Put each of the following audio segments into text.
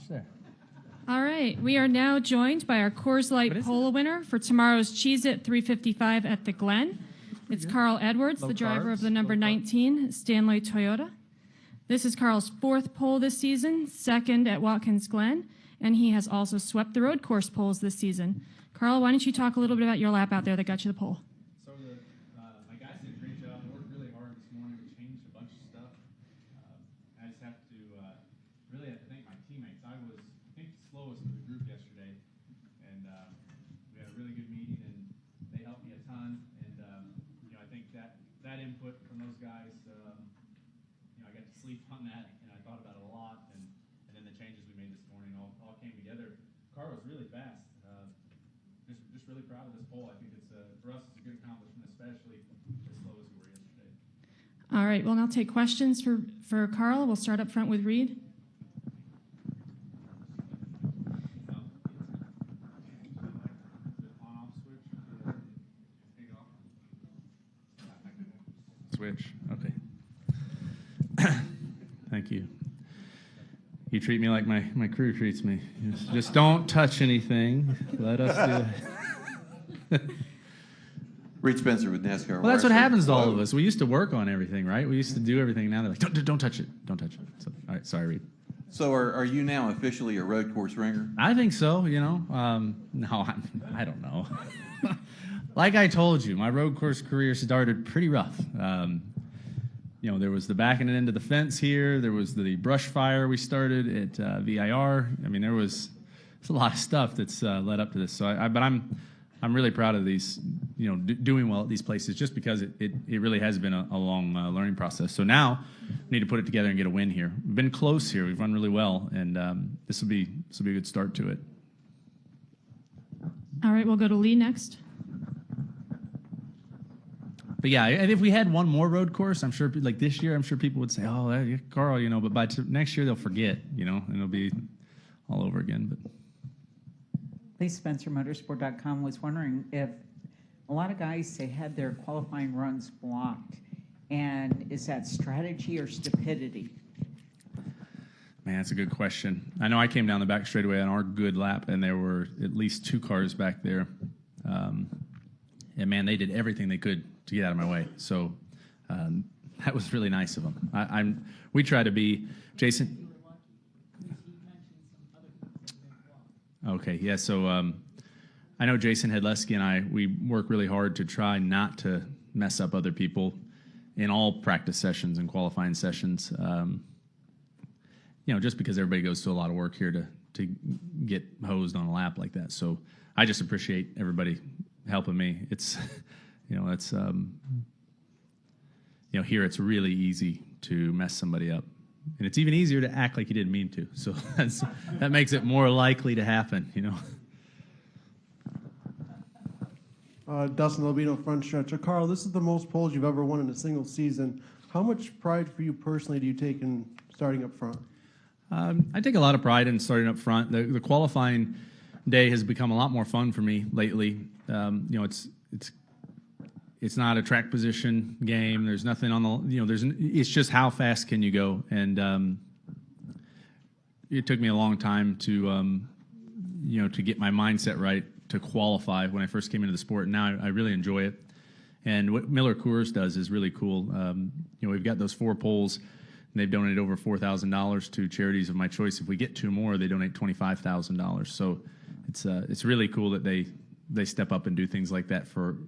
There. All right, we are now joined by our Coors Light Polo winner for tomorrow's Cheez-It 355 at the Glen. It's Carl Edwards, the driver of the number 19 Stanley Toyota. This is Carl's fourth pole this season, second at Watkins Glen, and he has also swept the road course poles this season. Carl, why don't you talk a little bit about your lap out there that got you the pole? So my guys did a great job. They worked really hard this morning. We changed a bunch of stuff. I just have to really have to thank my teammates. I think, the slowest of the group yesterday, and we had a really good meeting, and they helped me a ton. And I think that input from those guys, I got to sleep on that, and I thought about it a lot. And then the changes we made this morning all came together. Car was really fast. Just really proud of this pole. I think it's for us it's a good accomplishment, especially as slow as we were yesterday. All right, we'll now take questions for Carl. We'll start up front with Reed. Switch. Okay. Thank you. You treat me like my crew treats me. Just don't touch anything. Let us do it. Reed Spencer with NASCAR. Well, that's what happens to all of us. We used to work on everything, right? We used to do everything. Now they're like, don't touch it. Don't touch it. So, all right, sorry, Reed. So are you now officially a road course ringer? I think so, No, I don't know. Like I told you, my road course career started pretty rough. There was the backing it into the fence here. There was the brush fire we started at VIR. I mean, there's a lot of stuff that's led up to this. So, but I'm really proud of these, doing well at these places, just because it really has been a long learning process. So now we need to put it together and get a win here. We've been close here. We've run really well, and this will be a good start to it. All right, we'll go to Lee next. But yeah, and if we had one more road course, I'm sure, like this year, I'm sure people would say, "Oh, Carl," but by next year they'll forget, and it'll be all over again. But Lee Spencer, Motorsport.com, was wondering if a lot of guys, they had their qualifying runs blocked, and is that strategy or stupidity? Man, that's a good question. I know I came down the back straightaway on our good lap, and there were at least two cars back there. And man, they did everything they could to get out of my way. So that was really nice of them. We try to be, Jason. Okay, yeah. So I know Jason Hedleski and we work really hard to try not to mess up other people in all practice sessions and qualifying sessions. Just because everybody goes to a lot of work here to get hosed on a lap like that. So I just appreciate everybody helping me. It's, here it's really easy to mess somebody up. And it's even easier to act like you didn't mean to. So that makes it more likely to happen, Dustin Lobino, front stretcher. Carl, this is the most poles you've ever won in a single season. How much pride for you personally do you take in starting up front? I take a lot of pride in starting up front. The qualifying day has become a lot more fun for me lately. It's not a track position game. There's nothing on the it's just how fast can you go. And it took me a long time to to get my mindset right to qualify when I first came into the sport. And now I really enjoy it. And what Miller Coors does is really cool. We've got those 4 poles. And they've donated over $4,000 to charities of my choice. If we get 2 more, they donate $25,000. So it's really cool that they step up and do things like that for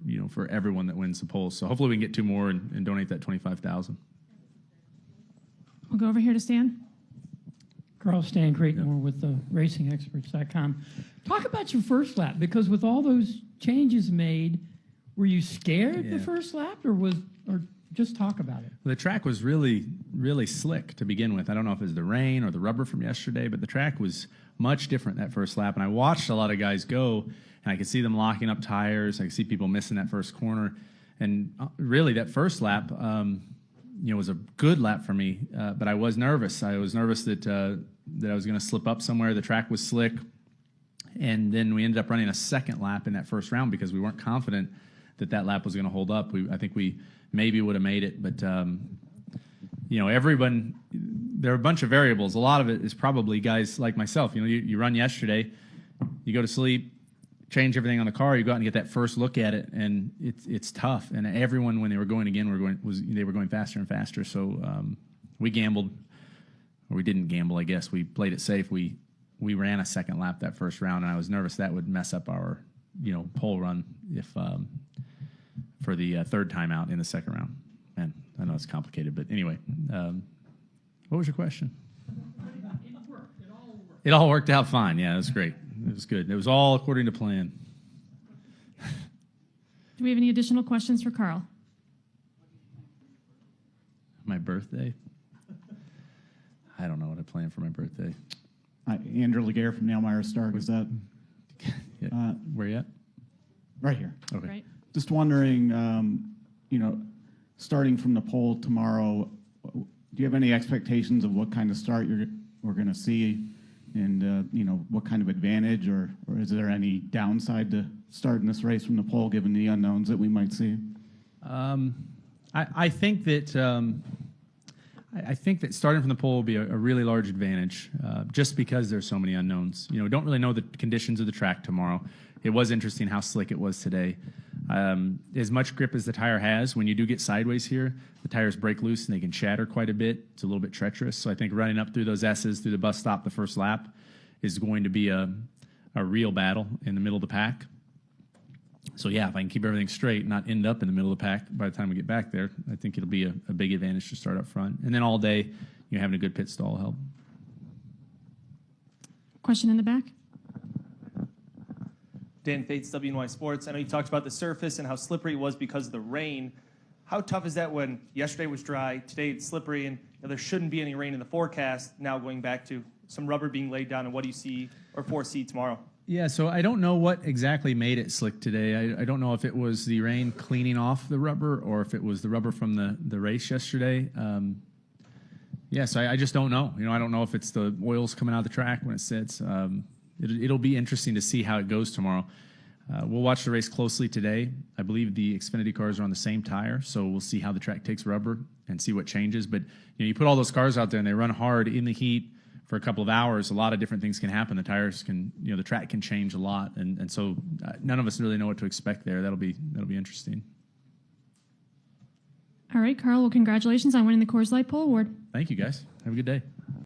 everyone that wins the polls. So hopefully we can get 2 more and donate that $25,000. We'll go over here to Stan. Carl, Stan Creighton with the RacingExperts.com. Talk about your first lap, because with all those changes made, were you scared the first lap, or just talk about it? The track was really, really slick to begin with. I don't know if it was the rain or the rubber from yesterday, but the track was much different that first lap. And I watched a lot of guys go, and I could see them locking up tires. I could see people missing that first corner. And really, that first lap, was a good lap for me. But I was nervous. I was nervous that I was going to slip up somewhere. The track was slick. And then we ended up running a second lap in that first round because we weren't confident that lap was going to hold up. I think we maybe would have made it, but everyone, there are a bunch of variables. A lot of it is probably guys like myself. You run yesterday, you go to sleep, change everything on the car, you go out and get that first look at it, and it's tough. And everyone, when they were going again, they were going faster and faster. So we gambled, or we didn't gamble, I guess. We played it safe. We ran a second lap that first round, and I was nervous that would mess up our pole run if for the third time out in the second round. Man, I know it's complicated, but anyway, what was your question? It all worked out fine. Yeah, it was great. It was good. It was all according to plan. Do we have any additional questions for Carl? My birthday? I don't know what I planned for my birthday. Andrew Laguerre from Nailmeyer Stark. Is that Yeah. Where you at? right here? Okay. Right. Just wondering, starting from the pole tomorrow, do you have any expectations of what kind of start we're going to see, and what kind of advantage, or is there any downside to starting this race from the pole given the unknowns that we might see? I think that I think that starting from the pole will be a really large advantage, just because there's so many unknowns. Don't really know the conditions of the track tomorrow. It was interesting how slick it was today. As much grip as the tire has, when you do get sideways here, the tires break loose and they can shatter quite a bit. It's a little bit treacherous. So I think running up through those S's, through the bus stop the first lap, is going to be a real battle in the middle of the pack. So yeah, if I can keep everything straight and not end up in the middle of the pack by the time we get back there, I think it'll be a big advantage to start up front. And then all day, having a good pit stall will help. Question in the back? Dan Fates, WNY Sports. I know you talked about the surface and how slippery it was because of the rain. How tough is that when yesterday was dry, today it's slippery, and there shouldn't be any rain in the forecast, now going back to some rubber being laid down, and what do you see or foresee tomorrow? Yeah, so I don't know what exactly made it slick today. I don't know if it was the rain cleaning off the rubber or if it was the rubber from the race yesterday. So I just don't know. I don't know if it's the oils coming out of the track when it sits. It'll be interesting to see how it goes tomorrow. We'll watch the race closely today. I believe the Xfinity cars are on the same tire, so we'll see how the track takes rubber and see what changes. But you put all those cars out there and they run hard in the heat for a couple of hours. A lot of different things can happen. The tires can, the track can change a lot, and so none of us really know what to expect there. That'll be interesting. All right, Carl. Well, congratulations on winning the Coors Light Pole Award. Thank you, guys. Have a good day.